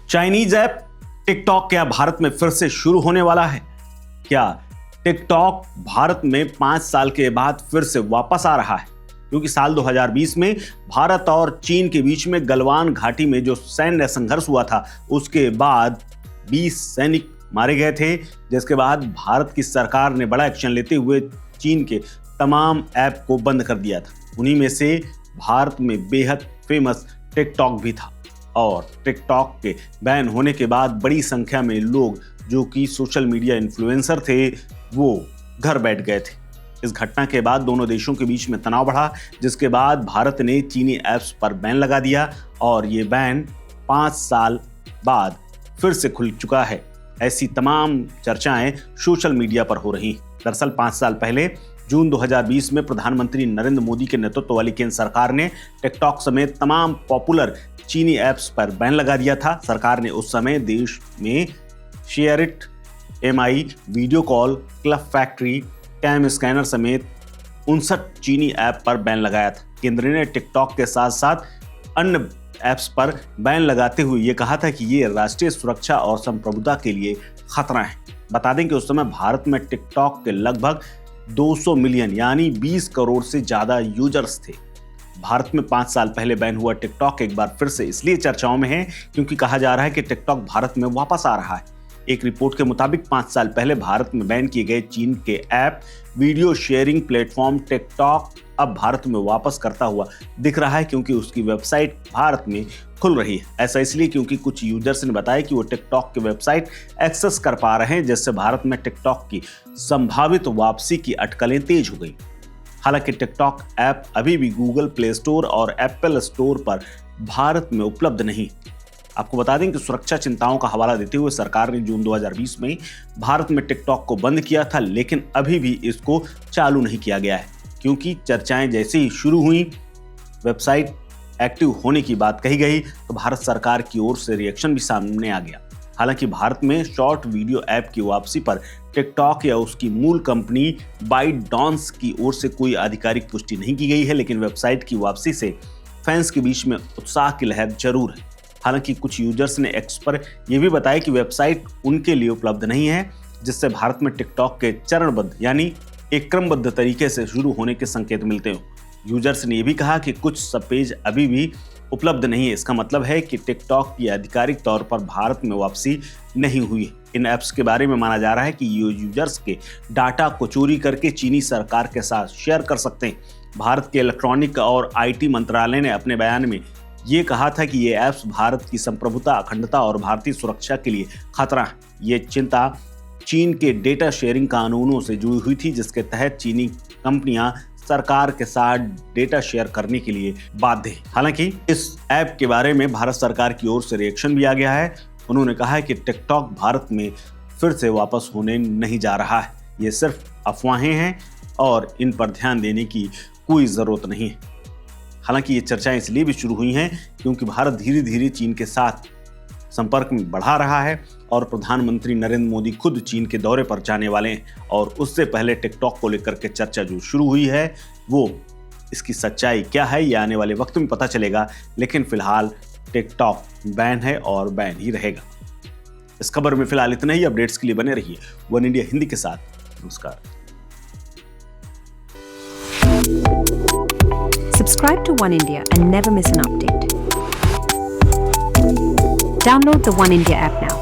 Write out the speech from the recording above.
Chinese app TikTok क्या भारत में फिर से शुरू होने वाला है? क्या टिकटॉक भारत में 5 साल के बाद फिर से वापस आ रहा है? क्योंकि साल 2020 में भारत और चीन के बीच में गलवान घाटी में जो सैन्य संघर्ष हुआ था, उसके बाद 20 सैनिक मारे गए थे, जिसके बाद भारत की सरकार ने बड़ा एक्शन लेते हुए चीन के तमाम ऐप को बंद कर दिया था। उन्हीं में से भारत में बेहद फेमस टिकटॉक भी था और टिकटॉक के बैन होने के बाद बड़ी संख्या में लोग जो कि सोशल मीडिया इन्फ्लुएंसर थे, वो घर बैठ गए थे। इस घटना के बाद दोनों देशों के बीच में तनाव बढ़ा, जिसके बाद भारत ने चीनी ऐप्स पर बैन लगा दिया और ये बैन 5 साल बाद फिर से खुल चुका है। ऐसी तमाम चर्चाएं सोशल मीडिया पर हो रही। दरअसल 5 साल पहले जून 2020 में प्रधानमंत्री नरेंद्र मोदी के नेतृत्व वाली केंद्र सरकार ने टिकटॉक समेत तमाम पॉपुलर चीनी ऐप्स पर बैन लगा दिया था। सरकार ने उस समय देश में SHAREit, Mi, video call, Club Factory, CamScanner समेत 59 चीनी ऐप पर बैन लगाया था। केंद्र ने टिकटॉक के साथ साथ अन्य ऐप्स पर बैन लगाते हुए ये कहा था कि ये राष्ट्रीय सुरक्षा और संप्रभुता के लिए खतरा है। बता दें कि उस समय भारत में टिकटॉक के लगभग 200 मिलियन यानी 20 करोड़ से ज्यादा यूजर्स थे। भारत में 5 साल पहले बैन हुआ टिकटॉक एक बार फिर से इसलिए चर्चाओं में है क्योंकि कहा जा रहा है कि टिकटॉक भारत में वापस आ रहा है। एक रिपोर्ट के मुताबिक 5 साल पहले भारत में बैन किए गए चीन के app video sharing platform TikTok अब भारत में वापस करता हुआ दिख रहा है, क्योंकि उसकी वेबसाइट भारत में खुल रही है। ऐसा इसलिए क्योंकि कुछ यूजर्स ने बताया कि वो टिकटॉक की वेबसाइट एक्सेस कर पा रहे हैं, जिससे भारत में टिकटॉक की संभावित वापसी की अटकलें तेज हो गई। हालांकि टिकटॉक ऐप अभी भी गूगल प्ले स्टोर और एप्पल स्टोर पर भारत में उपलब्ध नहीं। आपको बता दें कि सुरक्षा चिंताओं का हवाला देते हुए सरकार ने जून 2020 में भारत में टिकटॉक को बंद किया था, लेकिन अभी भी इसको चालू नहीं किया गया है, क्योंकि चर्चाएं जैसे ही शुरू हुई, वेबसाइट एक्टिव होने की बात कही गई, तो भारत सरकार की ओर से रिएक्शन भी सामने आ गया। हालांकि भारत में शॉर्ट वीडियो ऐप की वापसी पर टिकटॉक या उसकी मूल कंपनी बाइटडांस की ओर से कोई आधिकारिक पुष्टि नहीं की गई है, लेकिन वेबसाइट की वापसी से फैंस के बीच में उत्साह की लहर जरूर है। हालांकि कुछ यूजर्स ने एक्स पर यह भी बताया कि वेबसाइट उनके लिए उपलब्ध नहीं है, जिससे भारत में टिकटॉक के चरणबद्ध यानी एक क्रमबद्ध तरीके से शुरू होने के संकेत मिलते हो। यूजर्स ने यह भी कहा कि कुछ सब पेज अभी भी उपलब्ध नहीं है। इसका मतलब है कि टिकटॉक की आधिकारिक तौर पर भारत में वापसी नहीं हुई है। इन ऐप्स के बारे में माना जा रहा है कि ये यूजर्स के डाटा को चोरी करके चीनी सरकार के साथ शेयर कर सकते हैं। भारत के इलेक्ट्रॉनिक और आईटी मंत्रालय ने अपने बयान में ये कहा था कि ये ऐप्स भारत की संप्रभुता, अखंडता और भारतीय सुरक्षा के लिए खतरा है। ये चिंता चीन के डेटा शेयरिंग कानूनों से जुड़ी हुई थी, जिसके तहत चीनी कंपनियां सरकार के साथ डेटा शेयर करने के लिए बाध्य हैं। हालांकि इस ऐप के बारे में भारत सरकार की ओर से रिएक्शन भी आ गया है। उन्होंने कहा है कि टिकटॉक भारत में फिर से वापस होने नहीं जा रहा है। ये सिर्फ अफवाहें हैं और इन पर ध्यान देने की कोई जरूरत नहीं है। हालांकि ये चर्चाएं इसलिए भी शुरू हुई हैं क्योंकि भारत धीरे धीरे चीन के साथ संपर्क में बढ़ा रहा है और प्रधानमंत्री नरेंद्र मोदी खुद चीन के दौरे पर जाने वाले हैं, और उससे पहले टिकटॉक को लेकर के चर्चा जो शुरू हुई है, वो इसकी सच्चाई क्या है ये आने वाले वक्त में पता चलेगा। लेकिन फिलहाल टिकटॉक बैन है और बैन ही रहेगा। इस खबर में फिलहाल इतना ही। अपडेट्स के लिए बने रहिए वन इंडिया हिंदी के साथ। नमस्कार। Subscribe to One India and never miss an update. Download the One India app now.